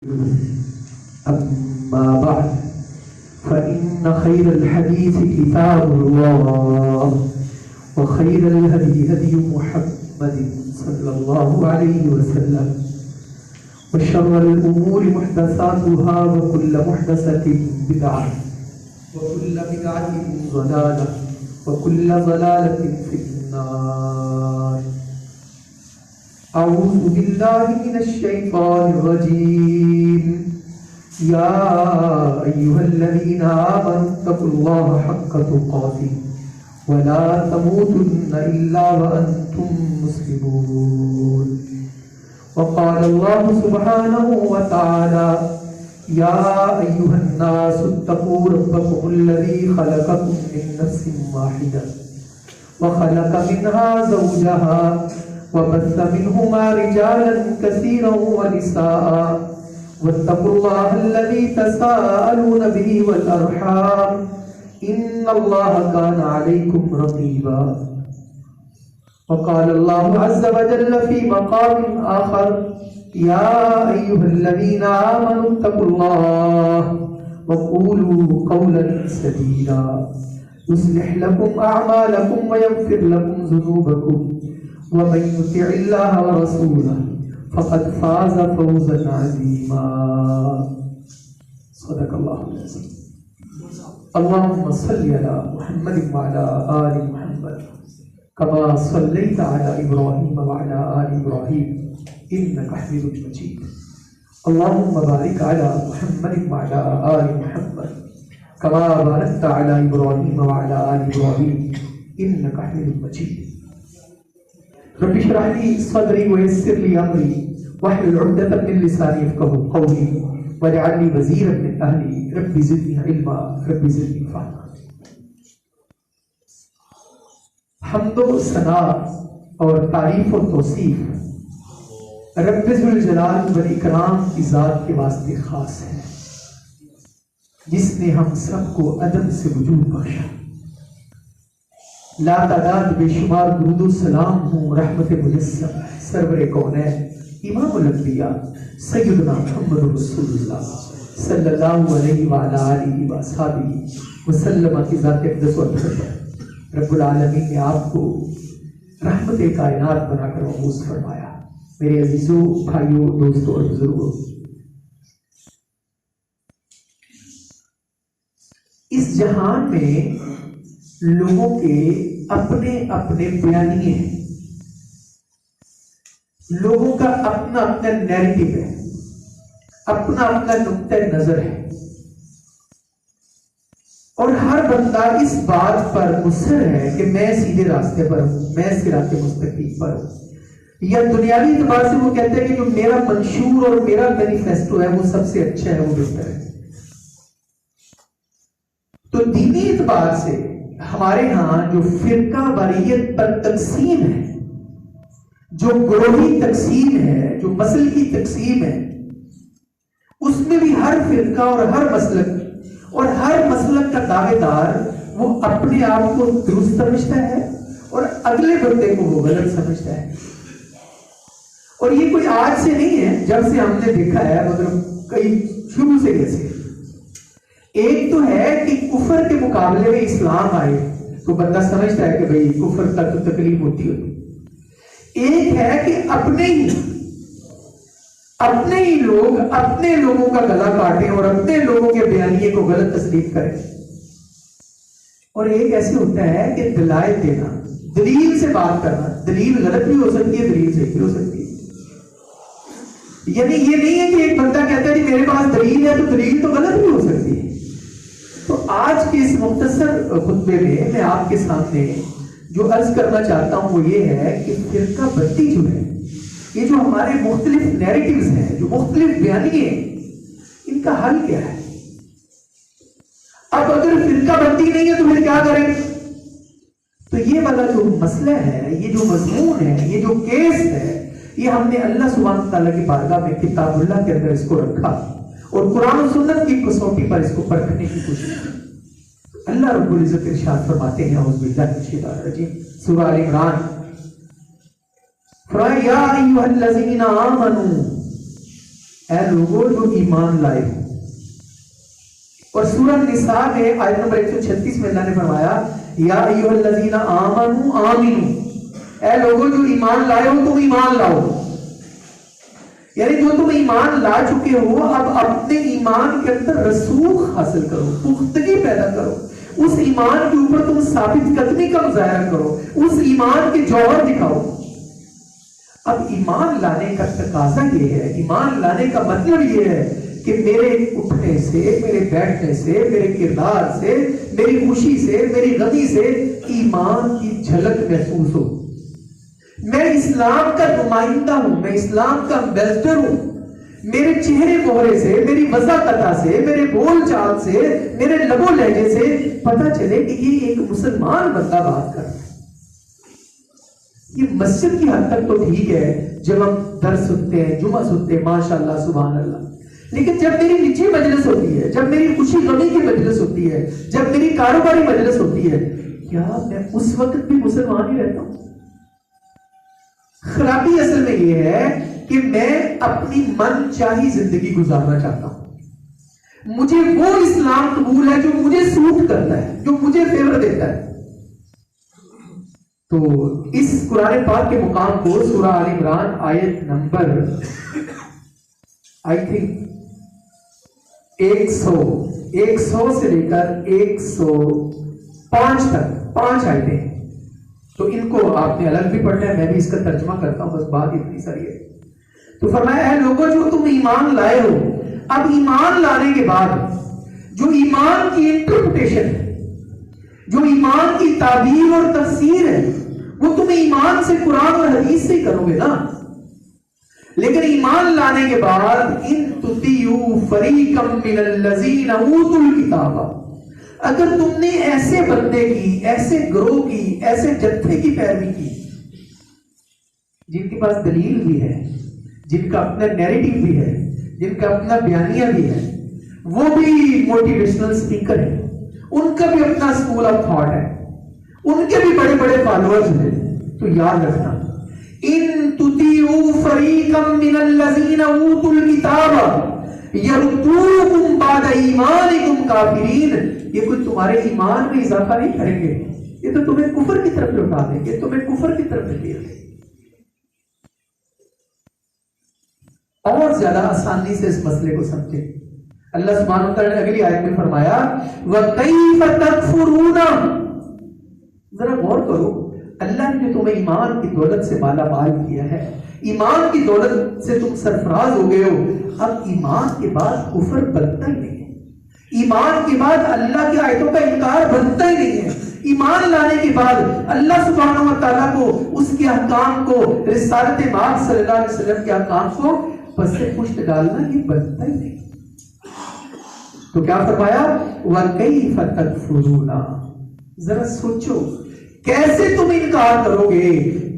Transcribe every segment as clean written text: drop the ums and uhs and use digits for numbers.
أما بعد فإن خير الحديث كتاب الله وخير الهدي هدي محمد صلى الله عليه وسلم وشر الأمور محدثاتها وكل محدثة بدعة وكل بدعة ضلالة وكل ضلالة في النار. أعوذ بالله من الشيطان الرجيم. يا أيها الذين آمنوا اتقوا الله حق تقاته ولا تموتن إلا وأنتم مسلمون. وقال الله سبحانه وتعالى: يا أيها الناس اتقوا ربكم الذي خلقكم من نفس واحدة وخلق منها زوجها وبث منهما رجالا كثيرا ونساء واتقوا الله الذي تساءلون به والأرحام إن الله كان عليكم رقيبا. وقال الله عز وجل في مقام آخر: يا أيها الذين آمنوا اتقوا الله وقولوا قولا سديدا يصلح لكم أعمالكم ويغفر لكم ذنوبكم ومن يطع الله ورسوله فقد فاز فوزا عظيما. صدق الله العظيم. اللهم صل على محمد وعلى آل محمد كما صليت على إبراهيم وعلى آل إبراهيم إنك حميد مجيد. اللهم بارك على محمد وعلى آل محمد كما باركت على إبراهيم وعلى آل إبراهيم إنك حميد مجيد. رب اشرح لي صدري ويسر لي أمري واحلل عقدة من لساني يفقهوا قولي واجعل لي وزيرا من أهلي رب زدني علما رب زدني فهما. حمد و ثنا اور تعریف و توصیف رب ذوالجلال والاکرام کی ذات کے واسطے خاص ہے، جس نے ہم سب کو عدم سے وجود بخشا. لا تعداد بے شمار درود و سلام ہوں رحمت مجسم سرور کونین امام الانبیاء سیدنا محمد رسول اللہ صلی اللہ علیہ وعلی آلہ وصحبہ وسلم کی ذات اقدس و اطہر رب العالمین نے آپ کو رحمت کائنات بنا کر مبعوث فرمایا. میرے عزیزوں، بھائیوں، دوستوں اور بزرگوں، اس جہان میں لوگوں کے اپنے اپنے بیانیے ہیں، لوگوں کا اپنا اپنا نیریٹو ہے، اپنا اپنا نقطۂ نظر ہے، اور ہر بندہ اس بات پر مصر ہے کہ میں سیدھے راستے پر ہوں، میں صراط مستقیم پر ہوں. یا دنیاوی اعتبار سے وہ کہتے ہیں کہ جو میرا منشور اور میرا مینیفیسٹو ہے وہ سب سے اچھا ہے، وہ بہتر ہے. تو دینی اعتبار سے ہمارے ہاں جو فرقہ واریت پر تقسیم ہے، جو گروہی تقسیم ہے، جو مسلکی تقسیم ہے، اس میں بھی ہر فرقہ اور ہر مسلک اور ہر مسلک کا دعوے دار وہ اپنے آپ کو درست سمجھتا ہے اور اگلے بندے کو وہ غلط سمجھتا ہے. اور یہ کوئی آج سے نہیں ہے، جب سے ہم نے دیکھا ہے، مطلب کئی شروع سے کیسے. ایک تو ہے کہ کفر کے مقابلے میں اسلام آئے تو بندہ سمجھتا ہے کہ بھئی کفر تک تو تکلیف ہوتی ہوتی. ایک ہے کہ اپنے ہی لوگ اپنے لوگوں کا گلا کاٹیں اور اپنے لوگوں کے بیانیے کو غلط تسلیم کریں. اور ایک ایسے ہوتا ہے کہ دلائل دینا، دلیل سے بات کرنا. دلیل غلط بھی ہو سکتی ہے، دلیل صحیح بھی ہو سکتی ہے. یعنی یہ نہیں ہے کہ ایک بندہ کہتا ہے کہ میرے پاس دلیل ہے تو دلیل تو غلط بھی ہو سکتی ہے. تو آج کے اس مختصر خطبے میں میں آپ کے سامنے جو عرض کرنا چاہتا ہوں وہ یہ ہے کہ فرقہ بندی جو ہے، یہ جو ہمارے مختلف نیریٹیوز ہیں، جو مختلف بیانیے ہیں، ان کا حل کیا ہے. اب اگر فرقہ بندی نہیں ہے تو پھر کیا کریں؟ تو یہ والا جو مسئلہ ہے، یہ جو مضمون ہے، یہ جو کیس ہے، یہ ہم نے اللہ سبحانہ تعالیٰ کی بارگاہ میں کتاب اللہ کے اندر اس کو رکھا اور قرآن و سنت کی کسوٹی پر اس کو پرکھنے کی کوشش کی. اللہ رب العزت ارشاد فرماتے ہیں اعوذ باللہ من الشیطان الرجیم، سورہ آل عمران، فرمایا یا ایھا الذین آمنوا اے لوگوں جو ایمان لائے ہو. اور سورہ نساء میں آیت نمبر 136 میں اللہ نے فرمایا یا ایھا الذین آمنوا آمنوا، اے لوگوں جو ایمان لائے ہو تم ایمان لاؤ. یعنی جو تم ایمان لا چکے ہو اب اپنے ایمان کے اندر رسوخ حاصل کرو، پختگی پیدا کرو، اس ایمان کے اوپر تم ثابت قدمی کا مظاہرہ کرو، اس ایمان کے جوہر دکھاؤ. اب ایمان لانے کا تقاضا یہ ہے، ایمان لانے کا مطلب یہ ہے کہ میرے اٹھنے سے، میرے بیٹھنے سے، میرے کردار سے، میری خوشی سے، میری غمی سے ایمان کی جھلک محسوس ہو. میں اسلام کا نمائندہ ہوں، میں اسلام کا ایمبیسڈر ہوں. میرے چہرے مہرے سے، میری وضاحت سے، میرے بول چال سے، میرے لب و لہجے سے پتہ چلے کہ یہ ایک مسلمان بندہ بات کر رہا ہے. یہ مسجد کی حد تک تو ٹھیک ہے، جب ہم درس سنتے ہیں، جمعہ سنتے ہیں، ماشاءاللہ سبحان اللہ. لیکن جب میری نجی مجلس ہوتی ہے، جب میری خوشی غمی کی مجلس ہوتی ہے، جب میری کاروباری مجلس ہوتی ہے، کیا میں اس وقت بھی مسلمان ہی رہتا ہوں؟ خرابی اصل میں یہ ہے کہ میں اپنی من چاہی زندگی گزارنا چاہتا ہوں. مجھے وہ اسلام قبول ہے جو مجھے سوٹ کرتا ہے، جو مجھے فیور دیتا ہے. تو اس قرآن پاک کے مقام کو سورہ آل عمران آیت نمبر آئی تھنک 100 سے لے کر 105 تک 5 آیتیں. تو ان کو آپ نے الگ بھی پڑھنا ہے، میں بھی اس کا ترجمہ کرتا ہوں، بس بات اتنی ساری ہے. تو فرمایا اے لوگوں جو تم ایمان لائے ہو، اب ایمان لانے کے بعد جو ایمان کی انٹرپریٹیشن ہے، جو ایمان کی تعبیر اور تفسیر ہے، وہ تم ایمان سے قرآن اور حدیث سے کرو گے نا. لیکن ایمان لانے کے بعد ان تطیعوا فریقا من الذین اوتوا الکتاب، اگر تم نے ایسے بندے کی، ایسے گروہ کی، ایسے جتھے کی پیروی کی جن کے پاس دلیل بھی ہے، جن کا اپنا نیریٹو بھی ہے، جن کا اپنا بیانیہ بھی ہے، وہ بھی موٹیویشنل اسپیکر ہے، ان کا بھی اپنا اسکول آف تھاٹ ہے، ان کے بھی بڑے بڑے فالوورز ہیں، تو یاد رکھنا ان تطیعوا فریقا من الذین اوتوا الکتاب یردوکم بعد ایمانکم کافرین، یہ کوئی تمہارے ایمان میں اضافہ نہیں کریں گے، یہ تو تمہیں کفر کی طرف لوٹا دیں گے، تمہیں کفر کی طرف لے جائیں گے. اور زیادہ آسانی سے اس مسئلے کو سمجھیں. اللہ سبحانہ وتعالی نے اگلی آیت میں فرمایا وَكَيْفَ تَكْفُرُونَ، ذرا غور کرو، اللہ نے جو تمہیں ایمان کی دولت سے مالا مال کیا ہے، ایمان کی دولت سے تم سرفراز ہو گئے ہو، اب ایمان کے بعد کفر بنتا ہی نہیں ہے، ایمان کے بعد اللہ کی آیتوں کا انکار بنتا ہی نہیں ہے. ایمان لانے کے بعد اللہ سبحانہ وتعالیٰ کو، اس کے احکام کو، رسالت مآب صلی اللہ علیہ وسلم کے احکام کو پس پشت ڈالنا یہ بنتا ہی نہیں. تو کیا فرمایا وَكَيْفَ تَكْفُرُونَ، ذرا سوچو کیسے تم انکار کرو گے،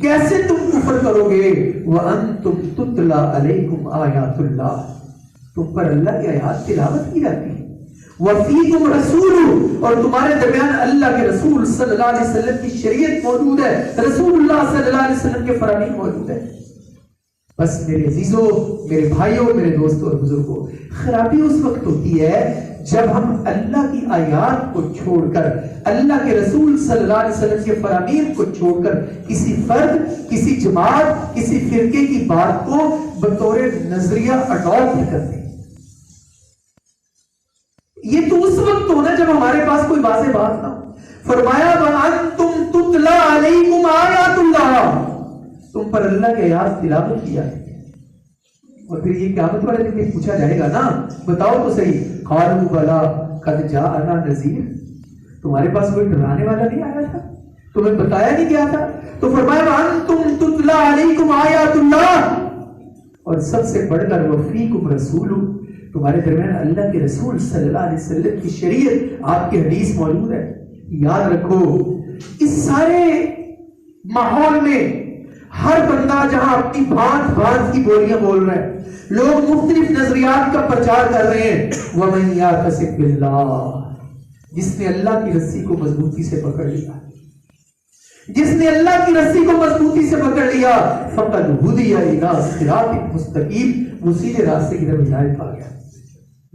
کیسے تم کفر کرو گے وَأَنْتُمْ تُتْلَى عَلَيْكُمْ آیَاتُ اللَّهِ، تم پر اللہ کی آیات تلاوت کی جاتی ہے، وَفِيكُمْ رَسُولُ، اور تمہارے درمیان اللہ کے رسول صلی اللہ علیہ وسلم کی شریعت موجود ہے، رسول اللہ صلی اللہ علیہ وسلم کے فرامین موجود ہے. بس میرے عزیزوں، میرے بھائیوں، میرے دوستوں اور بزرگوں، خرابی اس وقت ہوتی ہے جب ہم اللہ کی آیات کو چھوڑ کر، اللہ کے رسول صلی اللہ علیہ وسلم کے فرامین کو چھوڑ کر کسی فرد، کسی جماعت، کسی فرقے کی بات کو بطور نظریہ اڈاپٹ کرتے ہیں. یہ تو اس وقت ہونا جب ہمارے پاس کوئی واضح بات نہ ہو. فرمایا وَأَنْتُمْ تُتْلَى عَلَيْكُمْ آیَاتُ اللَّهِ، تم پر اللہ کے آیات تلاوت کیا ہے. اور پھر یہ قیامت والے دن میں پوچھا جائے گا نا، بتاؤ تو صحیح، قالوا بلا قد جاءنا نذیر، تمہارے پاس کوئی ڈرانے والا نہیں آیا تھا، تمہیں بتایا نہیں کیا تھا؟ تو فرمایا وَأَنْتُمْ تُتْلَى عَلَيْكُمْ آیَاتُ اللَّهِ، اور سب سے بڑھ کر وَفِيكُمْ رَسُولُ، تمہارے درمیان اللہ کے رسول صلی اللہ علیہ وسلم کی شریعت، آپ کی حدیث موجود ہے. یاد رکھو اس سارے ماحول میں ہر بندہ جہاں اپنی بھانت بھانت کی بولیاں بول رہے ہیں، لوگ مختلف نظریات کا پرچار کر رہے ہیں، وَمَن يَعْتَصِم بِاللَّهِ، جس نے اللہ کی رسی کو مضبوطی سے پکڑ لیا، جس نے اللہ کی رسی کو مضبوطی سے پکڑ لیا فقد ہدی الی صراط مستقیم، وہ سیدھے راستے کی طرف ہدایت پا گیا۔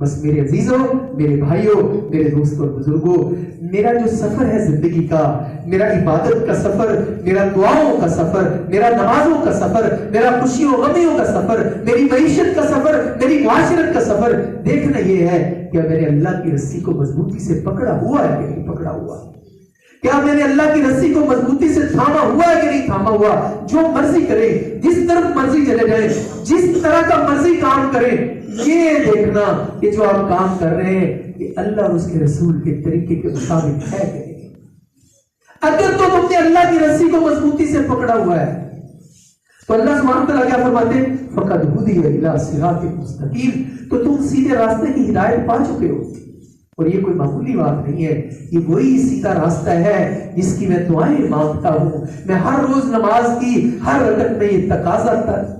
بس میرے عزیزوں، میرے بھائیوں، میرے دوستوں اور بزرگوں، میرا جو سفر ہے زندگی کا، میرا عبادت کا سفر، میرا دعاؤں کا سفر، میرا نمازوں کا سفر، میرا خوشیوں غمیوں کا سفر، میری معیشت کا سفر، میری معاشرت کا سفر، دیکھنا یہ ہے کہ میں نے اللہ کی رسی کو مضبوطی سے پکڑا ہوا ہے کہ نہیں پکڑا ہوا، کیا میں نے اللہ کی رسی کو مضبوطی سے تھاما ہوا ہے کہ نہیں تھاما ہوا۔ جو مرضی کرے، جس طرف مرضی چلے جائیں، جس طرح کا مرضی کام کریں، یہ دیکھنا کہ جو آپ کام کر رہے ہیں کہ اللہ اور اس کے رسول کے طریقے کے مطابق ہے کہ نہیں۔ اگر تو تم نے اللہ کی رسی کو مضبوطی سے پکڑا ہوا ہے تو اللہ سبحانہ وتعالیٰ کیا فرماتے ہیں؟ فقد ہدی الی صراط مستقیم، تو تم سیدھے راستے کی ہدایت پا چکے ہو۔ اور یہ کوئی معمولی بات نہیں ہے، یہ وہی سیدھا راستہ ہے جس کی میں دعائیں مانگتا ہوں۔ میں ہر روز نماز کی ہر رکعت میں یہ تقاضا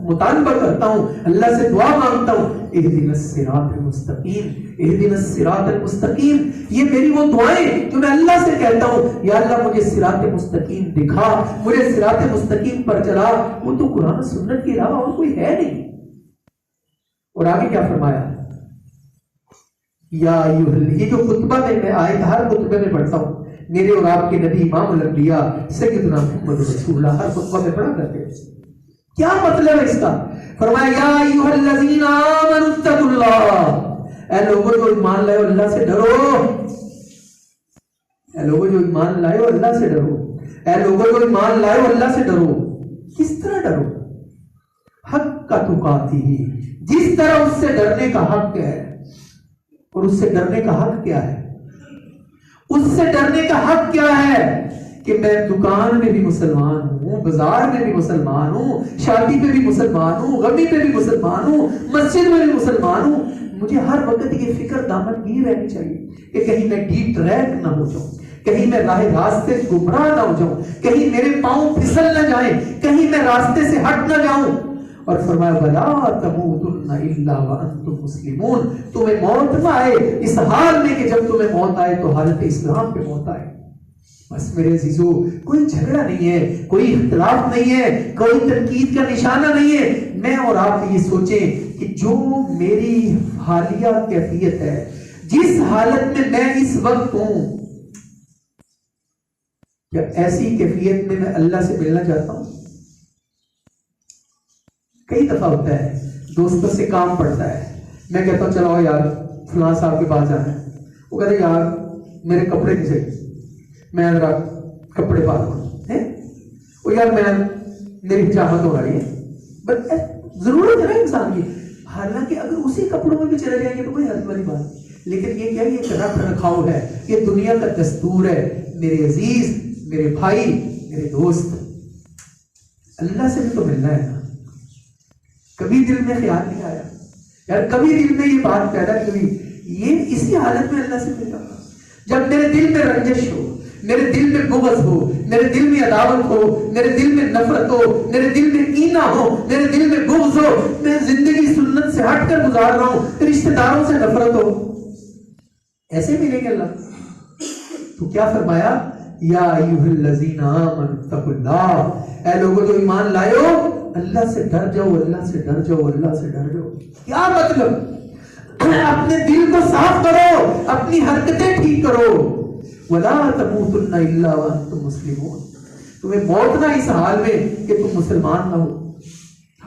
مطالبہ کرتا ہوں، اللہ سے دعا مانگتا ہوں، اہدنا الصراط المستقیم، اہدنا الصراط المستقیم۔ یہ میری وہ دعائیں جو میں اللہ سے کہتا ہوں، یا اللہ مجھے صراط مستقیم دکھا، مجھے صراط مستقیم پر چلا۔ وہ تو قرآن سنت کے علاوہ اور کوئی ہے نہیں۔ اور آگے کیا فرمایا؟ یا یہ جو خطبہ میں آیت ہر خطبے میں پڑھتا ہوں، میرے اور آپ کے نبی امام الانبیاء سیدنا محمد رسول اللہ ہر خطبہ میں پڑھا کرتے ہیں۔ کیا مطلب ہے اس کا؟ فرمایا یا ایھا الذین آمنوا اتقوا اللہ، اے لوگوں جو ایمان لائے ہو اللہ سے ڈرو، اے لوگوں جو ایمان لائے ہو اللہ سے ڈرو، اے لوگوں جو ایمان لائے ہو اللہ سے ڈرو۔ کس طرح ڈرو؟ حق کا تقاتی، جس طرح اس سے ڈرنے کا حق ہے۔ اور اس سے ڈرنے کا حق کیا ہے؟ اس سے ڈرنے کا حق کیا ہے کہ میں دکان میں بھی مسلمان ہوں، بازار میں بھی مسلمان ہوں، شادی پہ بھی مسلمان ہوں، غمی پہ بھی مسلمان ہوں، مسجد میں بھی مسلمان ہوں۔ مجھے ہر وقت یہ فکر دامنگیر رہنی چاہیے کہ کہیں میں ڈی ٹریک نہ ہو جاؤں، کہیں میں راہ راستے گمراہ نہ ہو جاؤں، کہیں میرے پاؤں پھسل نہ جائیں، کہیں میں راستے سے ہٹ نہ جاؤں۔ اور فرمایا وَلَا تَمُوتُنَّ إِلَّا وَأَنْتُمْ مُسْلِمُونَ، تمہیں موت نہ آئے اس حال میں کہ جب تمہیں موت آئے تو حالت اسلام پہ موت آئے۔ بس میرے عزیزو، کوئی جھگڑا نہیں ہے، کوئی اختلاف نہیں ہے، کوئی تنقید کا نشانہ نہیں ہے۔ میں اور آپ یہ سوچیں کہ جو میری حالیہ کیفیت ہے، جس حالت میں میں اس وقت ہوں، کیا ایسی کیفیت میں اللہ سے ملنا چاہتا ہوں؟ کئی دفعہ ہوتا ہے دوستوں سے کام پڑتا ہے، میں کہتا ہوں چلو یار فلاں صاحب کے پاس جانا ہے، وہ کہتے یار میرے کپڑے نہیں چاہیے، میں ذرا کپڑے پا دوں، وہ یار میری چاہت ہو رہی ہے، بس ضرورت ہے نا انسان کی۔ حالانکہ اگر اسی کپڑوں میں بھی چلے جائیں گے تو کوئی حد والی بات، لیکن یہ کیا یہ ایک رکھ رکھاؤ ہے، یہ دنیا کا دستور ہے۔ میرے عزیز، میرے بھائی، میرے دوست، اللہ سے بھی تو ملنا ہے نا۔ کبھی دل میں خیال نہیں آیا یار، کبھی دل میں یہ بات پیدا ہوئی یہ اسی حالت میں اللہ سے ملتا ہوں جب میرے دل میں رنجش ہو، میرے دل میں بغض ہو، میرے دل میں عداوت ہو، میرے دل میں نفرت ہو، میرے دل میں کینہ ہو، میرے دل میں بغض ہو، میں زندگی سنت سے ہٹ کر گزار رہا ہوں، رشتہ داروں سے نفرت ہو، ایسے ملیں گے اللہ؟ تو کیا فرمایا؟ یا ایھا الذین آمنوا اتقوا اللہ، اے لوگوں جو ایمان لائے ہو اللہ سے ڈر جاؤ، اللہ سے ڈر جاؤ، اللہ سے ڈر جاؤ۔ کیا مطلب؟ اپنے دل کو صاف کرو، اپنی حرکتیں ٹھیک کرو۔ وَلَا تَمُوتُنَّ إِلَّا وَأَنْتُمْ مُسْلِمُونَ، تمہیں موت نہ اس حال میں کہ تم مسلمان نہ ہو۔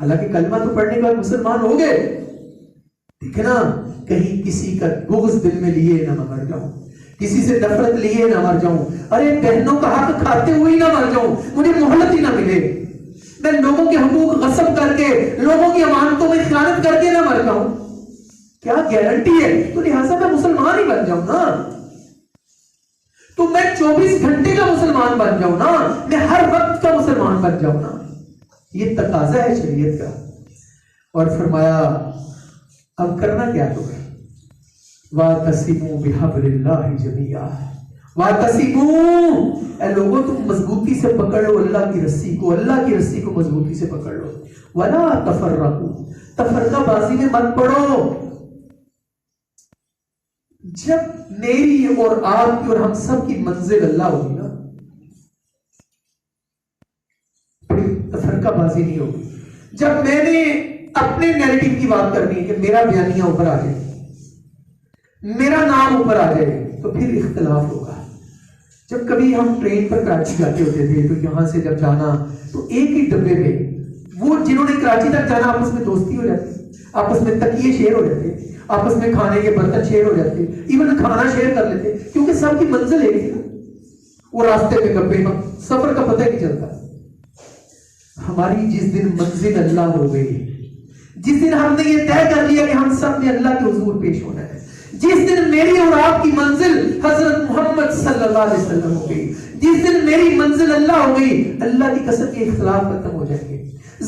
حالانکہ کلمہ تو پڑھنے کے بعد مسلمان ہو گئے، دیکھنا کہیں کسی کا بغض دل میں لیے نہ مر جاؤں، کسی سے نفرت لیے نہ مر جاؤں، ارے بہنوں کا حق کھاتے ہوئے نہ مر جاؤں، مجھے مہلت ہی نہ ملے، میں لوگوں کے حقوق غصب کر کے، لوگوں کی امانتوں میں خیانت کر کے نہ مر جاؤں۔ کیا گارنٹی ہے؟ تو لہٰذا میں مسلمان ہی بن جاؤں نا، تو میں 24 گھنٹے کا مسلمان بن جاؤں نا، میں ہر وقت کا مسلمان بن جاؤں نا، یہ تقاضا ہے شریعت کا۔ اور فرمایا اب کرنا کیا تمہیں؟ وَاعْتَصِمُوا بِحَبْلِ اللَّهِ جَمِيعًا، وَاعْتَصِمُوا، اے لوگوں تم مضبوطی سے پکڑ لو اللہ کی رسی کو، اللہ کی رسی کو مضبوطی سے پکڑ لو۔ وَلَا تَفَرَّقُوا، تفرقہ بازی میں مت پڑو۔ جب میری اور آپ کی اور ہم سب کی منزل اللہ ہوگی نا، فرقہ بازی نہیں ہوگی. جب میں نے اپنے نیریٹو کی بات کرنی ہے کہ میرا بیانیہ اوپر آ جائے, میرا نام اوپر آ جائے, تو پھر اختلاف ہوگا. جب کبھی ہم ٹرین پر کراچی جاتے ہوتے تھے تو یہاں سے جب جانا تو ایک ہی ڈبے میں وہ جنہوں نے کراچی تک جانا آپس میں دوستی ہو جاتی, آپس میں تکیے شیئر ہو جاتے, آپس میں کھانے کے برتن شیئر ہو جاتے, ایون کھانا شیئر کر لیتے, کیونکہ سب کی منزل ایک تھی نا. وہ راستے میں گپے, ہم سفر کا پتہ نہیں چلتا. ہماری جس دن منزل اللہ ہو گئی, جس دن ہم نے یہ طے کر لیا کہ ہم سب نے اللہ کے حضور پیش ہونا ہے, جس دن میری اور آپ کی منزل حضرت محمد صلی اللہ علیہ وسلم ہو گئی, جس دن میری منزل اللہ ہو گئی, اللہ کی قسم کے اختلاف ختم ہو جائیں گے.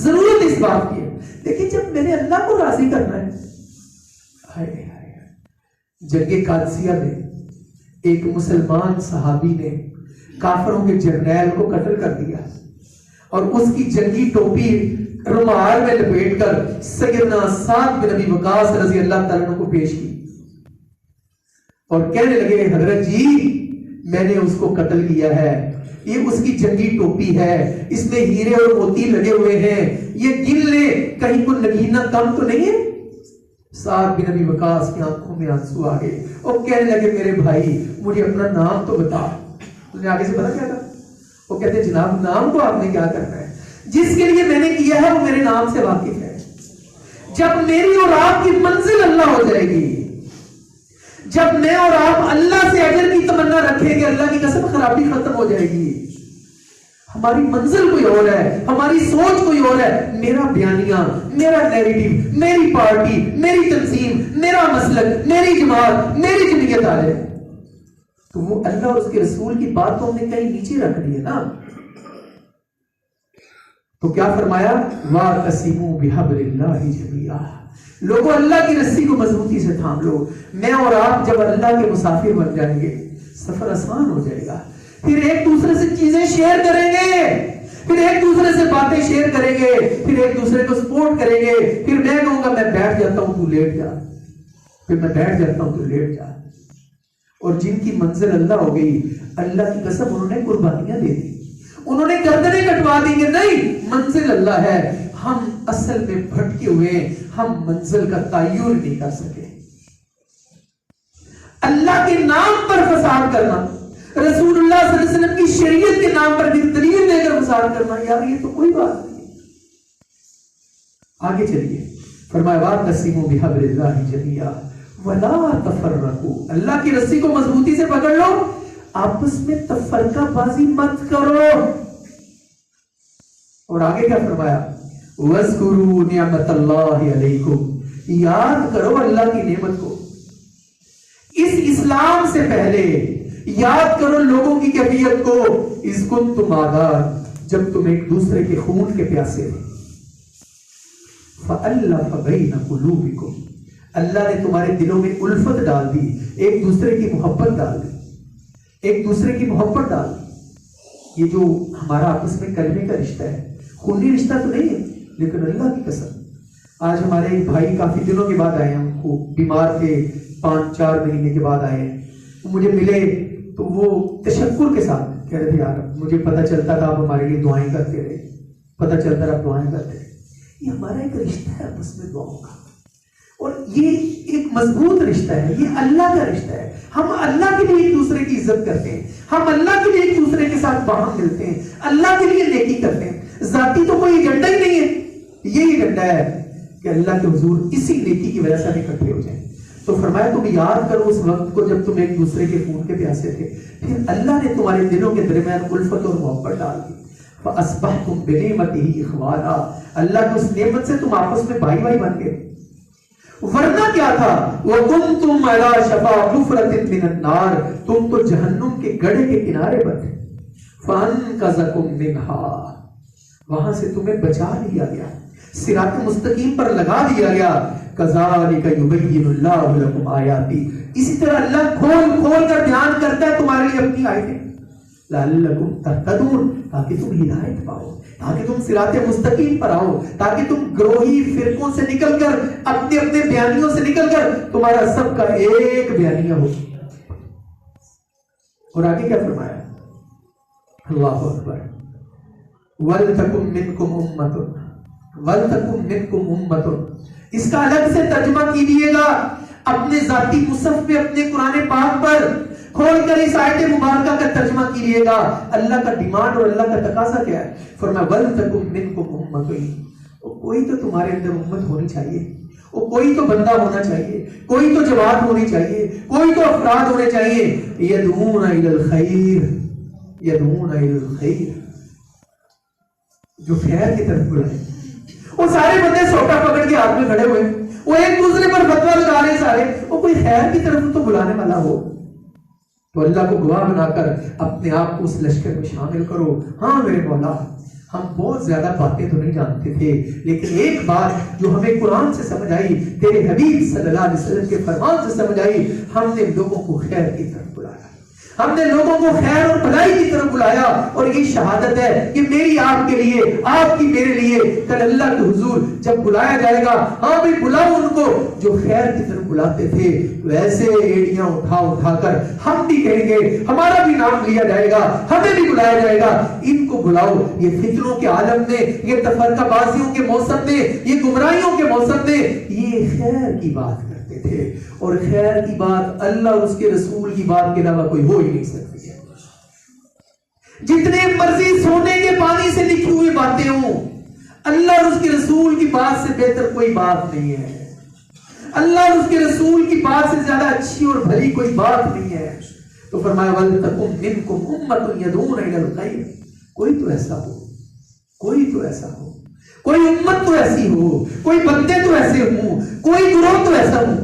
ضرورت اس بات کی ہے. لیکن جب میں نے اللہ کو راضی کرنا ہے, جنگ قادسیہ میں ایک مسلمان صحابی نے کافروں کے جرنیل کو قتل کر دیا اور اس کی جنگی ٹوپی رومال میں لپیٹ کر سیدنا سعد بن ابی وقاص رضی اللہ تعالیٰ عنہ کو پیش کی اور کہنے لگے, حضرت جی میں نے اس کو قتل کیا ہے, یہ اس کی جنگی ٹوپی ہے, اس میں ہیرے اور موتی لگے ہوئے ہیں, یہ گن لے کہیں کوئی نگینہ کم تو نہیں ہے. سعد بن ابی وقاص کی آنکھوں میں آنسو آ گئے اور کہنے لگے, میرے بھائی مجھے اپنا نام تو بتا. تم نے آگے سے پتا کیا تھا؟ وہ کہتے جناب نام کو آپ نے کیا کرنا ہے, جس کے لیے میں نے کیا ہے وہ میرے نام سے واقف ہے. جب میری اور آپ کی منزل اللہ ہو جائے گی, جب میں اور آپ اللہ سے اجر کی تمنا رکھیں گے, اللہ کی قسم خرابی ختم ہو جائے گی. ہماری منزل کوئی اور ہے, ہماری سوچ کوئی اور ہے. میرا بیانیہ, میرا نیریٹو, میری پارٹی, میری تنظیم, میرا مسلک, میری جماعت, میری جمعیت آ جائے تو وہ اللہ اور اس کے رسول کی بات تو ہم نے کہیں نیچے رکھ دی ہے نا. تو کیا فرمایا, وَاعْتَصِمُوا بِحَبْلِ اللَّهِ جَمِيعًا, لوگوں اللہ کی رسی کو مضبوطی سے تھام لو. میں اور آپ جب اللہ کے مسافر بن جائیں گے, سفر آسان ہو جائے گا. پھر ایک دوسرے سے چیزیں شیئر کریں گے, پھر ایک دوسرے سے باتیں شیئر کریں گے, پھر ایک دوسرے کو سپورٹ کریں گے. پھر میں کہوں گا میں بیٹھ جاتا ہوں تو لیٹ جا, پھر میں بیٹھ جاتا ہوں تو لیٹ جا. اور جن کی منزل اللہ ہو گئی, اللہ کی قسم انہوں نے قربانیاں دے دی, انہوں نے گردنیں کٹوا دیں گے. نہیں, منزل اللہ ہے, ہم اصل میں بھٹکے ہوئے, ہم منزل کا تعین نہیں کر سکے. اللہ کے نام پر فساد کرنا, رسول اللہ صلی اللہ علیہ وسلم کی شریعت کے نام پر بھی دلیل دے کر فساد کرنا, یار یہ تو کوئی بات نہیں. آگے چلیے, فرمایا وَاعْتَصِمُوا بِحَبْلِ اللَّهِ جَمِيعًا وَلَا تَفَرَّقُوا, اللہ کی رسی کو مضبوطی سے پکڑ لو, آپس میں تفرقہ بازی مت کرو. اور آگے کیا فرمایا, وَاذْكُرُوا نِعْمَةَ اللَّهِ عَلَيْكُمْ, یاد کرو اللہ کی نعمت کو. اس اسلام سے پہلے یاد کرو لوگوں کی کیفیت کو, اِذْ كُنْتُمْ أَعْدَاءً, جب تم ایک دوسرے کے خون کے پیاسے تھے. فَأَلَّفَ بَيْنَ قُلُوبِكُمْ, اللہ نے تمہارے دلوں میں الفت ڈال دی, ایک دوسرے کی محبت ڈال دی, ایک دوسرے کی محبت ڈال دی. یہ جو ہمارا آپس میں کلمے کا رشتہ ہے, خونی رشتہ تو نہیں ہے, لیکن اللہ کی قسم آج ہمارے ایک بھائی کافی دنوں کے بعد آئے ہیں, وہ بیمار تھے, 5-4 مہینے کے بعد آئے ہیں. مجھے ملے تو وہ تشکر کے ساتھ کہہ رہے تھے, یار مجھے پتہ چلتا تھا آپ ہمارے لیے دعائیں کرتے رہے, پتہ چلتا رہا آپ دعائیں کرتے رہے. یہ ہمارا ایک رشتہ ہے آپس میں دعاؤں کا, اور یہ ایک مضبوط رشتہ ہے, یہ اللہ کا رشتہ ہے. ہم اللہ کے لیے ایک دوسرے کی عزت کرتے ہیں, ہم اللہ کے لیے ایک دوسرے کے ساتھ باہم ملتے ہیں, اللہ کے لیے نیکی کرتے ہیں. ذاتی تو کوئی ایجنڈا ہی نہیں ہے, یہی ایجنڈا ہے کہ اللہ کے حضور اسی نیکی کی وجہ سے اکٹھے ہو جائیں. تو فرمایا تم یاد کرو اس وقت کو جب تم ایک دوسرے کے خون کے پیاسے تھے, پھر اللہ نے تمہارے دلوں کے درمیان الفت اور محبت ڈال دی. فَأَصْبَحْتُمْ بِنِعْمَتِهِ إِخْوَانًا, اللہ کی اس نعمت سے تم آپس میں بھائی بھائی بن گئے. ورنہ کیا تھا, وَكُنْتُمْ عَلَى شَفَا حُفْرَةٍ مِّنَ النَّارِ, تم تو جہنم کے گڑھے کے کنارے پر تھے. فَأَنْقَذَكُمْ مِنْهَا, وہاں سے تمہیں بچا لیا گیا, صراط مستقیم پر لگا دیا گیا. كَذَلِكَ يُبَيِّنُ اللَّهُ لَكُمْ آيَاتِهِ, اسی طرح اللہ کھول کھول کر بیان کرتا ہے تمہارے لیے اپنی آیتیں. لَعَلَّكُمْ تَهْتَدُونَ, تاکہ تم ہدایت پاؤ, تاکہ تم صراط مستقیم پر آؤ, تاکہ تم گروہی فرقوں سے نکل کر, اپنے اپنے بیانیوں سے نکل کر تمہارا سب کا ایک بیانیہ ہو. اور آگے کیا فرمایا, اللہ اکبر, وَلْتَكُمْ مِنْكُمْ أُمَّةٌ وَلْتَكُمْ مِنْكُمْ أُمَّةٌ. اس کا الگ سے ترجمہ کیجیے گا اپنے ذاتی مصحف پہ، اپنے قرآن پاک پر کھول کر اس آیت مبارکہ کا ترجمہ کیجیے گا. اللہ کا ڈیمانڈ اور اللہ کا تقاضا کیا ہے؟ فرمایا وَلْتَكُمْ مِنْكُمْ أُمَّةٌ. کوئی تو تمہارے اندر امت ہونی چاہیے، وہ کوئی تو بندہ ہونا چاہیے، کوئی تو جماعت ہونی چاہیے، کوئی تو افراد ہونے چاہیے. يَدْعُونَ إِلَى الْخَيْرِ يَدْعُونَ إِلَى الْخَيْرِ، جو خیر کی طرف بلائے. وہ سارے بندے سوٹا پکڑ کے ہاتھ میں کھڑے ہوئے، وہ ایک دوسرے پر فتویٰ لگا رہے سارے، وہ کوئی خیر کی طرف تو بلانے والا ہو. تو اللہ کو گواہ بنا کر اپنے آپ کو اس لشکر میں شامل کرو. ہاں میرے مولا، ہم بہت زیادہ باتیں تو نہیں جانتے تھے، لیکن ایک بات جو ہمیں قرآن سے سمجھ آئی، تیرے حبیب صلی اللہ علیہ وسلم کے فرمان سے سمجھ آئی، ہم نے لوگوں کو خیر کی طرف بلایا، ہم نے لوگوں کو خیر اور بھلائی کی طرف بلایا. اور یہ شہادت ہے کہ میری آپ کے لیے، آپ کی میرے لیے کل اللہ کے حضور جب بلایا جائے گا، ہاں بھی بلاؤ ان کو جو خیر کی طرف بلاتے تھے. ویسے ایڑیاں اٹھا اٹھا کر ہم بھی کہیں گے، ہمارا بھی نام لیا جائے گا، ہمیں بھی بلایا جائے گا. ان کو بلاؤ. یہ فتنوں کے عالم میں، یہ تفرقہ بازیوں کے موسم میں، یہ گمراہیوں کے موسم میں یہ خیر کی بات کرتے تھے. اور خیر کی بات اللہ اور اس کے رسول کی بات کے علاوہ کوئی ہو ہی نہیں سکتی ہے. جتنے مرضی سونے کے پانی سے لکھی ہوئی باتیں ہوں، اللہ اور اس کے رسول کی بات سے بہتر کوئی بات نہیں ہے. اللہ اور اس کے رسول کی بات سے زیادہ اچھی اور بھلی کوئی بات نہیں ہے. تو فرمایا وَلْتَكُمْ مِنْكُمْ أُمَّةٌ يَدْعُونَ إِلَى الْخَيْرِ. کوئی تو ایسا ہو، کوئی تو ایسا ہو، کوئی امت تو ایسی ہو، کوئی بندے تو ایسے ہوں، کوئی گروہ تو ایسا ہو.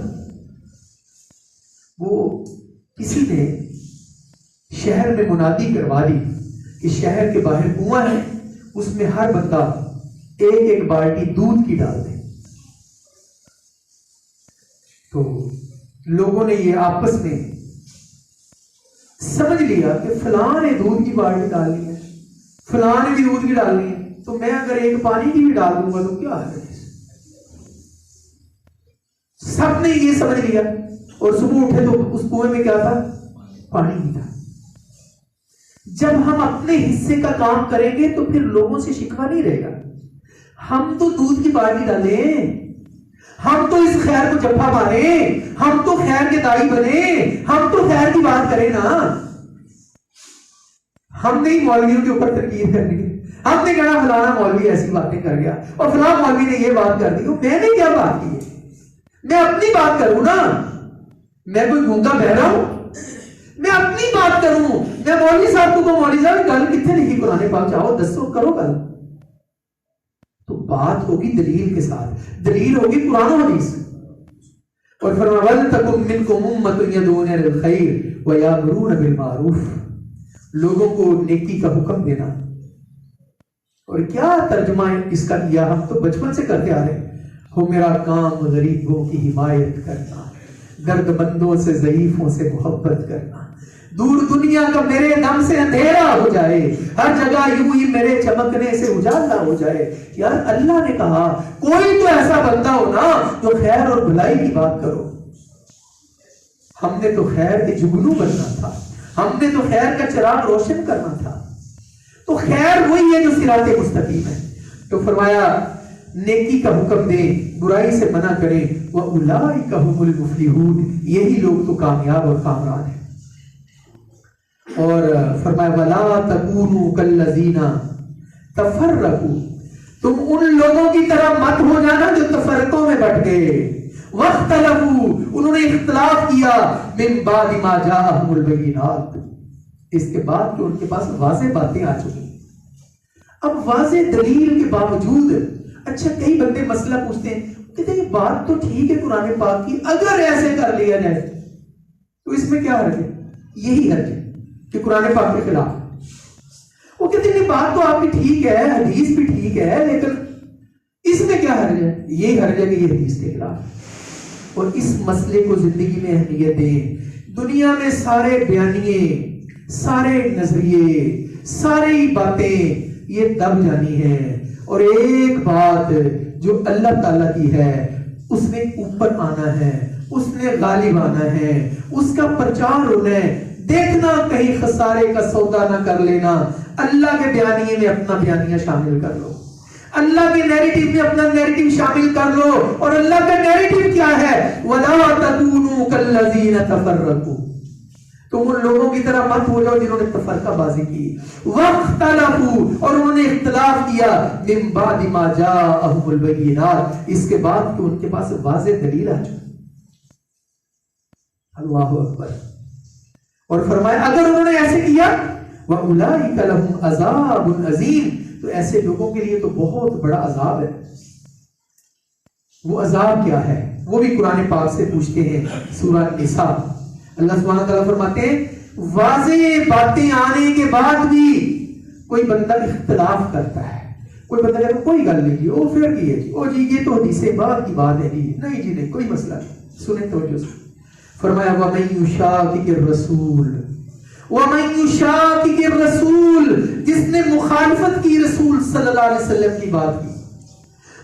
وہ کسی نے شہر میں منادی کروا دی کہ شہر کے باہر کنواں ہے، اس میں ہر بندہ ایک ایک بالٹی دودھ کی ڈال دے. تو لوگوں نے یہ آپس میں سمجھ لیا کہ فلاں نے دودھ کی بالٹی ڈالنی ہے، فلاں نے بھی دودھ کی ڈالنی ہے، تو میں اگر ایک پانی کی بھی ڈال دوں گا تو کیا ہے. سب نے یہ سمجھ لیا اور صبح اٹھے تو اس کنویں میں کیا تھا؟ پانی ہی تھا. جب ہم اپنے حصے کا کام کریں گے تو پھر لوگوں سے شکوہ نہیں رہے گا. ہم تو دودھ کی بالٹی ڈالیں، ہم تو اس خیر کو جپا ماریں، ہم تو خیر کے دائی بنے، ہم تو خیر کی بات کریں نا. ہم نے مولویوں کے اوپر تنقید کرنی ہے، ہم نے کہنا فلانا مولوی ایسی باتیں کر گیا اور فلاں مولوی نے یہ بات کر دی. میں نے کیا بات کی ہے؟ میں اپنی بات کروں نا. میں کوئی گونگا بہرا ہوں؟ میں اپنی بات کروں. میں مولوی صاحب کو مولوی صاحب گل کتنے لکھی قرآن پاک؟ چاہو دسو، کرو گل. تو بات ہوگی دلیل کے ساتھ، دلیل ہوگی قرآن و حدیث. اور فرمایا وَلْتَكُمْ مِنْكُمْ أُمَّةٌ يَدْعُونَ إِلَى الْخَيْرِ وَيَأْمُرُونَ بِالْمَعْرُوفِ. لوگوں کو نیکی کا حکم دینا. اور کیا ترجمہ اس کا کیا؟ ہم تو بچپن سے کرتے آ رہے ہو. میرا کام غریبوں کی حمایت کرنا، درد مندوں سے، ضعیفوں سے محبت کرنا. دور دنیا کا میرے دم سے اندھیرا ہو جائے، ہر جگہ یوں ہی میرے چمکنے سے اجالا ہو جائے. یار اللہ نے کہا کوئی تو ایسا بندہ ہو نا جو خیر اور بھلائی کی بات کرو. ہم نے تو خیر کے جگنو بننا تھا، ہم نے تو خیر کا چراغ روشن کرنا تھا. تو خیر وہی ہے جو صراط مستقیم ہے. تو فرمایا نیکی کا حکم دیں، برائی سے منع کریں. وَأُولَٰئِكَ هُمُ الْمُفْلِحُونَ. یہی لوگ تو کامیاب اور کامران ہیں. اور فرمایا وَلَا تَكُونُوا كَالَّذِينَ تَفَرَّقُوا. تم ان لوگوں کی طرح مت ہو جانا جو تفرقوں میں بٹ گئے. وَاخْتَلَفُوا. انہوں نے اختلاف کیا. مِن بَعْدِ مَا جَاءَهُمُ الْبَيِّنَاتُ. اس کے بعد کہ ان کے پاس واضح باتیں آ چکی. اب واضح دلیل کے باوجود اچھا کئی بندے مسئلہ پوچھتے ہیں، کہتے ہیں یہ بات تو ٹھیک ہے قرآن پاک کی، اگر ایسے کر لیا جائے تو اس میں کیا حرج ہے؟ یہی حرج ہے کہ قرآن پاک کے خلاف. وہ کہتے ہیں بات تو آپ کی ٹھیک ہے، حدیث بھی ٹھیک ہے، لیکن اس میں کیا حرج ہے؟ یہی حرج ہے کہ یہ حدیث کے خلاف. اور اس مسئلے کو زندگی میں اہمیت دیں. دنیا میں سارے بیانیے، سارے نظریے، ساری باتیں یہ دب جانی ہے. اور ایک بات جو اللہ تعالیٰ کی ہے، اس نے اوپر آنا ہے، اس نے غالب آنا ہے، اس کا پرچار ہونا ہے. دیکھنا کہیں خسارے کا سودا نہ کر لینا، اللہ کے بیانیے میں اپنا بیانیہ شامل کر لو، اللہ کے نیریٹو میں اپنا نیریٹو شامل کر لو. اور اللہ کا نیریٹو کیا ہے؟ وَلَا تَكُونُوا كَالَّذِينَ تَفَرَّقُوا، تم ان لوگوں کی طرح مت ہو جاؤ جنہوں نے تفرقہ بازی کی، وَاخْتَلَفُوا، اور انہوں نے اختلاف کیا، مِن بَعْدِ مَا جَاءَهُمُ الْبَيِّنَاتُ، اس کے بعد کہ ان کے پاس واضح دلیل آ چکی. اللہ اکبر. اور فرمایا اگر انہوں نے ایسے کیا وَأُولَٰئِكَ لَهُمْ عَذَابٌ عَظِيمٌ، تو ایسے لوگوں کے لیے تو بہت بڑا عذاب ہے. وہ عذاب کیا ہے وہ بھی قرآن پاک سے پوچھتے ہیں. سورہ نساء اللہ سبحانہ تعالیٰ فرماتے ہیں واضح باتیں آنے کے بعد بھی کوئی بندہ اختلاف کرتا ہے، کوئی بندہ کہتا ہے کوئی گل نہیں جی، وہ پھر کی ہے جی، او جی یہ تو حدیث بعد کی بات ہے جی، نہیں جی نہیں کوئی مسئلہ نہیں. سنیں توجہ سے. فرمایا وَمَن يُشَاقِقِ الرَّسُولَ، وَمَن يُشَاقِقِ الرَّسُولَ، جس نے مخالفت کی رسول صلی اللہ علیہ وسلم کی بات کی،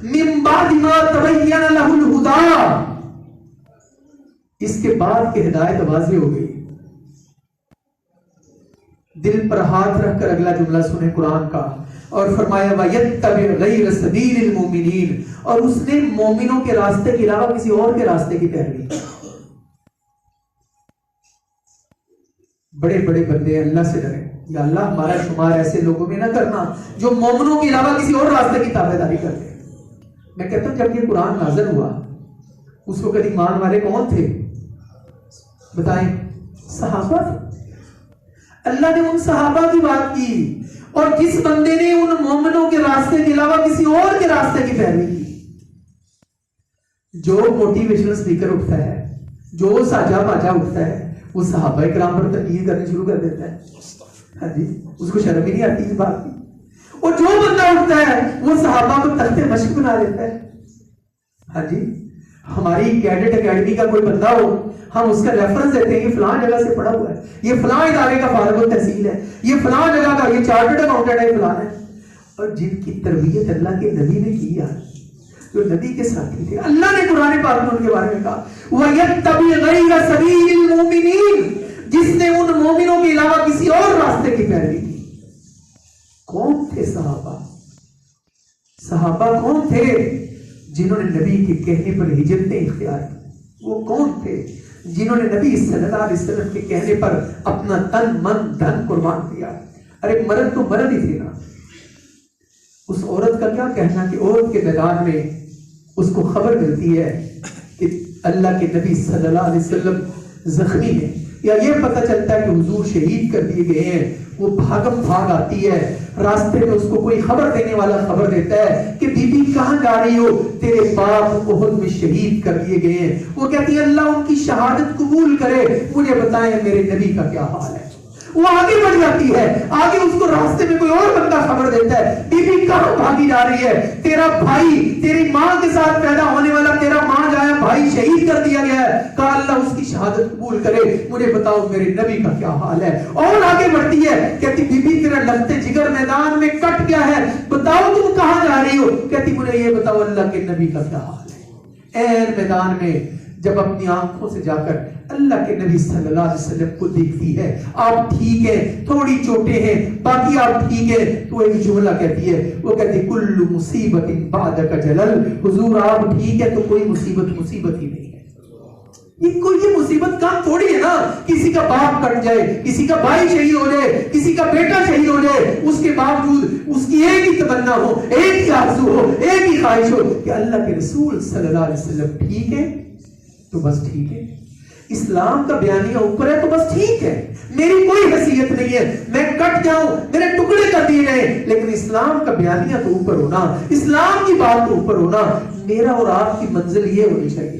مِن بَعْدِ مَا تَبَيَّنَ لَهُ الْهُدَىٰ، اس کے بعد کہ ہدایت واضح ہو گئی. دل پر ہاتھ رکھ کر اگلا جملہ سنیں قرآن کا. اور فرمایا وَيَتَّبِعْ غَيْرَ سَبِيلِ الْمُؤْمِنِينَ، اور اس نے مومنوں کے راستے کے علاوہ کسی اور کے راستے کی پیروی کی. بڑے بڑے بندے اللہ سے ڈرے، یا اللہ ہمارا شمار ایسے لوگوں میں نہ کرنا جو مومنوں کے علاوہ کسی اور راستے کی تابعداری کرتے. میں کہتا ہوں جب یہ قرآن نازل ہوا اس وقت ایمان والے کون تھے بتائیں؟ صحابہ تھے. اللہ نے ان صحابہ کی بات کی، اور جس بندے نے ان مومنوں کے راستے کے علاوہ کسی اور کے راستے کی پیروی کی، جو موٹیویشنل اسپیکر اٹھتا ہے، جو ساجا باجا اٹھتا ہے، وہ صحابہ کرام پر تنقید کرنی شروع کر دیتا ہے. ہاں جی، اس کو شرم ہی نہیں آتی اس بات کی. اور جو بندہ اٹھتا ہے وہ صحابہ کو تخت مشق بنا دیتا ہے. ہاں جی، ہماری کیڈٹ اکیڈمی کا کوئی بندہ ہو، ہم اس کا ریفرنس دیتے ہیں یہ فلاں جگہ سے پڑھا ہوا ہے، یہ فلاں ادارے کا فارغ التحصیل ہے، یہ فلاں جگہ کا یہ چارٹرڈ اکاؤنٹنٹ ہے، فلاں ہے. اور جن کی تربیت اللہ کے نبی نے کی ہے، جو نبی کے ساتھی تھے، اللہ نے قرآن پاک میں ان کے بارے میں کہا وَيَتَّبِعْ غَيْرَ سَبِيلِ الْمُؤْمِنِينَ، جس نے ان مومنوں کے علاوہ کسی اور راستے کی پیروی کی. کون تھے صحابہ؟ صحابہ کون تھے جنہوں نے نبی کے کہنے پر ہجرتیں اختیار کی؟ وہ کون تھے جنہوں نے نبی صلی اللہ علیہ وسلم کے کہنے پر اپنا تن من دھن قربان کیا؟ ارے مرد تو مرد ہی تھے نا. اس عورت کا کیا کہنا کہ عورت کے میدان میں اس کو خبر ملتی ہے کہ اللہ کے نبی صلی اللہ علیہ وسلم زخمی ہیں، یا یہ پتہ چلتا ہے کہ حضور شہید کر دیے گئے ہیں، وہ بھاگم بھاگ آتی ہے، راستے میں اس کو کوئی خبر دینے والا خبر دیتا ہے کہ بی بی کہاں جا رہی ہو؟ تیرے باپ احد میں شہید کر دیے گئے ہیں. وہ کہتی ہے اللہ ان کی شہادت قبول کرے، مجھے بتائیں میرے نبی کا کیا حال ہے. وہ آگے بڑھ جاتی ہے، آگے اس کو راستے میں کوئی اور بندہ خبر دیتا ہے بی بی کہاں بھاگی جا رہی ہے؟ تیرا بھائی، تیری ماں کے ساتھ پیدا ہونے والا تیرا ماں جایا بھائی شہید کر دیا گیا ہے. کہا اللہ اس کی شہادت قبول کرے، مجھے بتاؤ میرے نبی کا کیا حال ہے. اور آگے بڑھتی ہے، کہتی بی بی تیرا لگتے جگر میدان میں کٹ گیا ہے، بتاؤ تم کہاں جا رہی ہو؟ کہتی مجھے یہ بتاؤ اللہ کے نبی کا کیا حال ہے. اے میدان میں جب اپنی آنکھوں سے جا کر اللہ کے نبی صلی اللہ علیہ وسلم کو دیکھتی ہے، آپ ٹھیک ہے، تھوڑی چوٹیں ہیں، باقی آپ ٹھیک ہے، تو ایک جملہ کہتی ہے، وہ کہتی کل مصیبت بعدک جلل، حضور آپ ٹھیک ہے تو کوئی مصیبت ہی نہیں ہے. یہ مصیبت کام تھوڑی ہے نا، کسی کا باپ کٹ جائے، کسی کا بھائی شہید ہو جائے، کسی کا بیٹا شہید ہو جائے، اس کے باوجود اس کی ایک ہی تمنا ہو، ایک ہی آرزو ہو، ایک ہی خواہش ہو کہ اللہ کے رسول صلی اللہ علیہ وسلم ٹھیک ہے تو بس ٹھیک ہے. اسلام کا بیانیہ اوپر ہے تو بس ٹھیک ہے، میری کوئی حیثیت نہیں ہے، میں کٹ جاؤں، میرے ٹکڑے کر دیے گئے، لیکن اسلام کا بیانیہ تو اوپر ہونا، اسلام کی بات تو اوپر ہونا. میرا اور آپ کی منزل یہ ہونی چاہیے.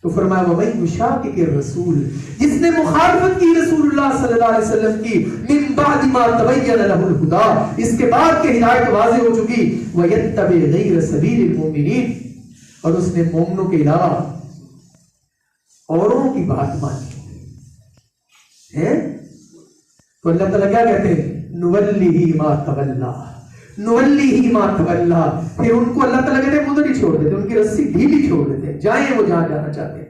تو فرمایا وَمَن يُشَاقِقِ الرَّسُولَ، جس نے مخالفت کی رسول اللہ صلی اللہ علیہ وسلم کی، مِن بَعْدِ مَا تَبَيَّنَ لَهُ الْهُدَىٰ، اس کے بعد کہ ہدایت واضح ہو چکی، وَيَتَّبِعْ غَيْرَ سَبِيلِ الْمُؤْمِنِينَ، اور اس نے مومنوں کے علاوہ اوروں کی بات مانی ہے. تو اللہ تعالیٰ کیا کہتے ہیں؟ نُوَلِّهِ مَا تَوَلَّىٰ، نُوَلِّهِ مَا تَوَلَّىٰ. پھر ان کو اللہ تعالیٰ کہتے ہیں مدد ہی چھوڑ دیتے، ان کی رسی ڈھیلی چھوڑ دیتے، جائیں وہ جہاں جانا چاہتے ہیں.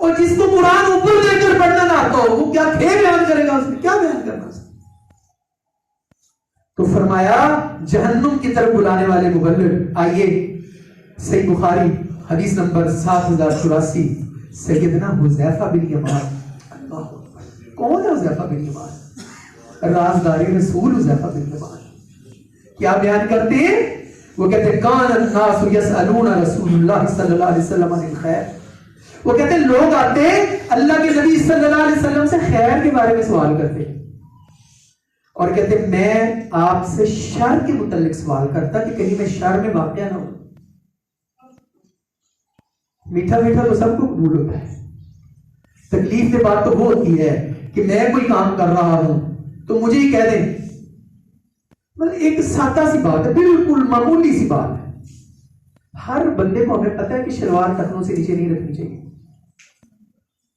اور جس کو قرآن اوپر لے کر پڑھنا نہ آتا ہو وہ کیا بیان کرے گا، اس میں کیا بیان کرنا اس میں؟ تو فرمایا جہنم کی طرف بلانے والے مبلغ. آئیے صحیح بخاری حدیث نمبر 7084 سیدنا حذیفہ بن یمان. اللہ کون ہے حذیفہ بن یمان؟ رازدار رسول حذیفہ بن یمان. کیا بیان کرتے ہیں؟ وہ کہتے ہیں کان الناس یسألون رسول اللہ صلی اللہ علیہ وسلم عن الخیر. وہ کہتے ہیں لوگ آتے اللہ کے نبی صلی اللہ علیہ وسلم سے خیر کے بارے میں سوال کرتے ہیں اور کہتے ہیں میں آپ سے شر کے متعلق سوال کرتا کہ کہیں میں شر میں واقع نہ ہوں. میٹھا میٹھا تو سب کو قبول ہوتا ہے، تکلیف کی بات تو وہ ہوتی ہے کہ میں کوئی کام کر رہا ہوں تو مجھے ہی کہہ دیں. مطلب ایک سادہ سی بات ہے، بالکل معمولی سی بات ہے. ہر بندے کو ہمیں پتا ہے کہ شلوار ٹخنوں سے نیچے نہیں رکھنی چاہیے،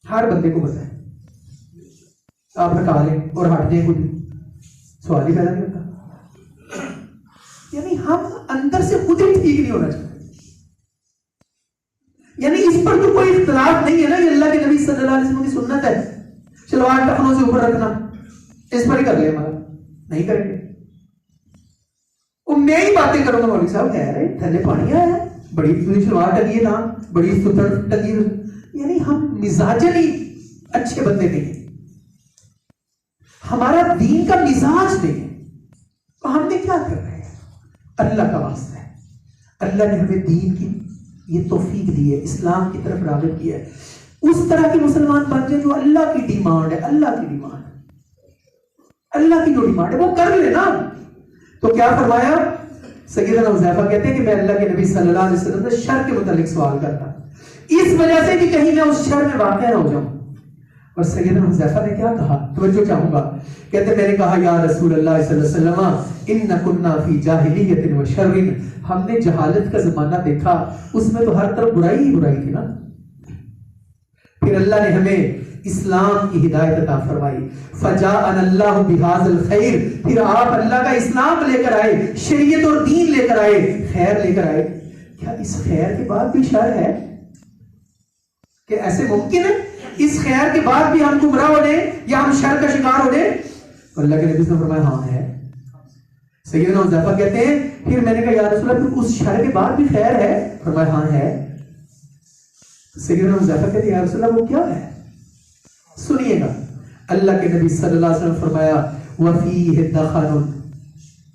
ہر بندے کو پتا ہے. آپ رکھا لیں اور ہٹ جائیں خود، سوال ہی پیدا نہیں ہوتا. یعنی ہم اندر سے خود ہی ٹھیک نہیں ہونا چاہتے. یعنی اس پر تو کوئی اختلاف نہیں ہے نا، یہ اللہ کے نبی صلی اللہ علیہ وسلم کی سنت ہے شلوار ٹخنوں سے اوپر رکھنا. اس پر ہی کر لیں، ہمارا نہیں کریں گے. میں ہی باتیں کروں گا مولوی صاحب کہہ رہے تھلے پانی آیا ہے، بڑی شلوار ٹنگی ہے نا، بڑی ستر ٹنگی. یعنی ہم مزاجن ہی اچھے بندے نہیں ہیں، ہمارا دین کا مزاج نہیں ہے. تو ہم نے کیا کر رہے ہیں؟ اللہ کا واسطہ ہے، اللہ نے ہمیں دین کی یہ توفیق دی ہے، اسلام کی طرف راغب کیا ہے. اس طرح کے مسلمان بن جائیں جو اللہ کی ڈیمانڈ ہے، اللہ کی ڈیمانڈ ہے، اللہ کی جو ڈیمانڈ ہے وہ کر لے نا. تو کیا فرمایا؟ سیدنا حذیفہ کہتے ہیں کہ میں اللہ کے نبی صلی اللہ علیہ وسلم سے شر کے متعلق سوال کرتا اس وجہ سے کہ کہیں میں اس شر میں واقع نہ ہو جاؤں. اور سیدنا حذیفہ نے کیا کہا؟ توجہ چاہوں گا. کہتے میں نے کہا یا رسول اللہ صلی اللہ علیہ وسلم ان کنا فی جاہلیت و شر. ہم نے جہالت کا زمانہ دیکھا، اس میں تو ہر طرف برائی ہی برائی تھی نا. پھر اللہ نے ہمیں اسلام کی ہدایت عطا فرمائی. فجاءنا اللہ بہذا الخیر. پھر آپ اللہ کا اسلام لے کر آئے، شریعت اور دین لے کر آئے، خیر لے کر آئے. کیا اس خیر کے بعد بھی شر ہے؟ کہ ایسے ممکن ہے اس خیر کے بعد بھی ہم گمراہ ہو جائیں یا ہم شر کا شکار ہو جائیں؟ اللہ کے نبی نے فرمایا ہاں ہے. سیدنا حذیفہ کہتے ہیں پھر میں نے کہا یا رسول اللہ پھر اس شر کے بعد بھی خیر ہے؟ فرمایا ہاں ہے. سیدنا حذیفہ کہتے ہیں یا رسول اللہ وہ کیا ہے؟ سنیے گا. اللہ کے نبی صلی اللہ علیہ وسلم فرمایا وفیہ دخن.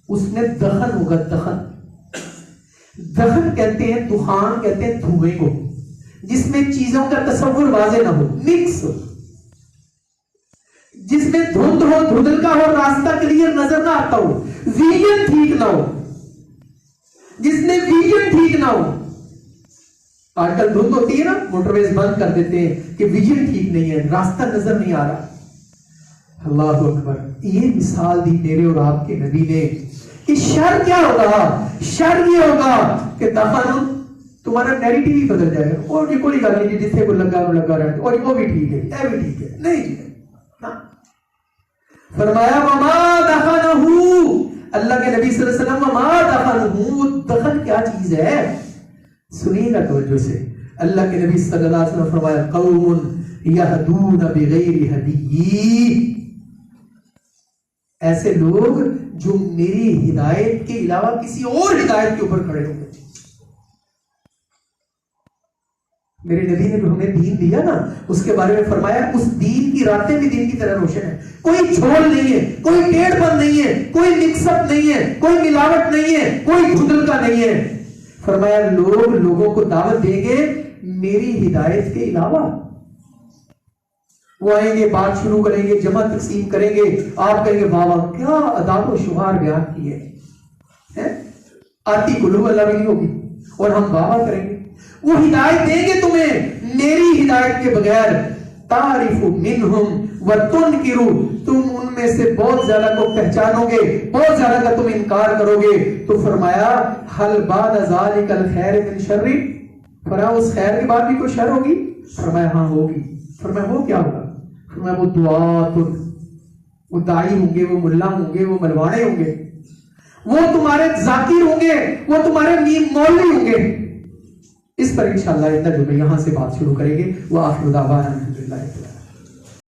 اس میں دخن ہوگا. دخن دخن کہتے ہیں دخان کہتے ہیں دھوئیں کو جس میں چیزوں کا تصور واضح نہ ہو، مکس ہو، جس میں دھند ہو، دھندلکا ہو، راستہ کلیئر نظر نہ آتا ہو، ویژن ٹھیک نہ ہو، جس میں ویژن ٹھیک نہ ہو. آج کل دھند ہوتی ہے نا، موٹر ویز بند کر دیتے ہیں کہ ویژن ٹھیک نہیں ہے، راستہ نظر نہیں آ رہا. اللہ اکبر. یہ مثال دی میرے اور آپ کے نبی نے کہ شر کیا ہوگا؟ شر یہ ہوگا کہ دفن تمہارا نیریٹیو ہی بدل جائے گا. اور یہ کوئی گل نہیں جتنے کو لگا رہے اور وہ بھی ٹھیک ہے، یہ بھی ٹھیک ہے. نہیں جی فرمایا وما دخنہ. اللہ کے نبی صلی اللہ علیہ وسلم وما دخنہ. دخن کیا چیز ہے؟ سنیے گا توجہ سے. اللہ کے نبی صلی اللہ علیہ وسلم فرمایا قوم یہدون بغیر ہدی. ایسے لوگ جو میری ہدایت کے علاوہ کسی اور ہدایت کے اوپر کھڑے ہوں گے. میرے نبی نے جو ہمیں دین دیا نا اس کے بارے میں فرمایا اس دین کی راتیں بھی دین کی طرح روشن ہے. کوئی جھول نہیں ہے، کوئی ٹیڑھ پن نہیں ہے، کوئی مکس اپ نہیں ہے، کوئی ملاوٹ نہیں ہے، کوئی دھندلکا نہیں ہے. فرمایا لوگوں کو دعوت دیں گے میری ہدایت کے علاوہ. وہ آئیں گے، بات شروع کریں گے، جمع تقسیم کریں گے، آپ کہیں گے واہ واہ کیا اداب و شمار بیان کی ہے. آتی قلوب اللہ بھی نہیں ہوگی اور ہم واہ واہ کریں گے. وہ ہدایت دیں گے تمہیں میری ہدایت کے بغیر. تعرف منہم وتنکر. تم ان میں سے بہت زیادہ کو پہچانو گے، بہت زیادہ کا تم انکار کرو گے. تو فرمایا حل بعد ذالک الخیر من شر. فرمایا اس خیر کے بعد بھی کوئی شر ہوگی؟ فرمایا ہاں ہوگی. فرمایا وہ کیا ہوگا؟ فرمایا وہ دعات. وہ داعی ہوں گے، وہ ملا ہوں گے، وہ ملوانے ہوں گے، وہ تمہارے ذاکر ہوں گے، وہ تمہارے مولوی ہوں گے. اس پر انشاءاللہ اتنا جو میں یہاں سے بات شروع کریں گے وہ آخر دعوانا الحمدللہ.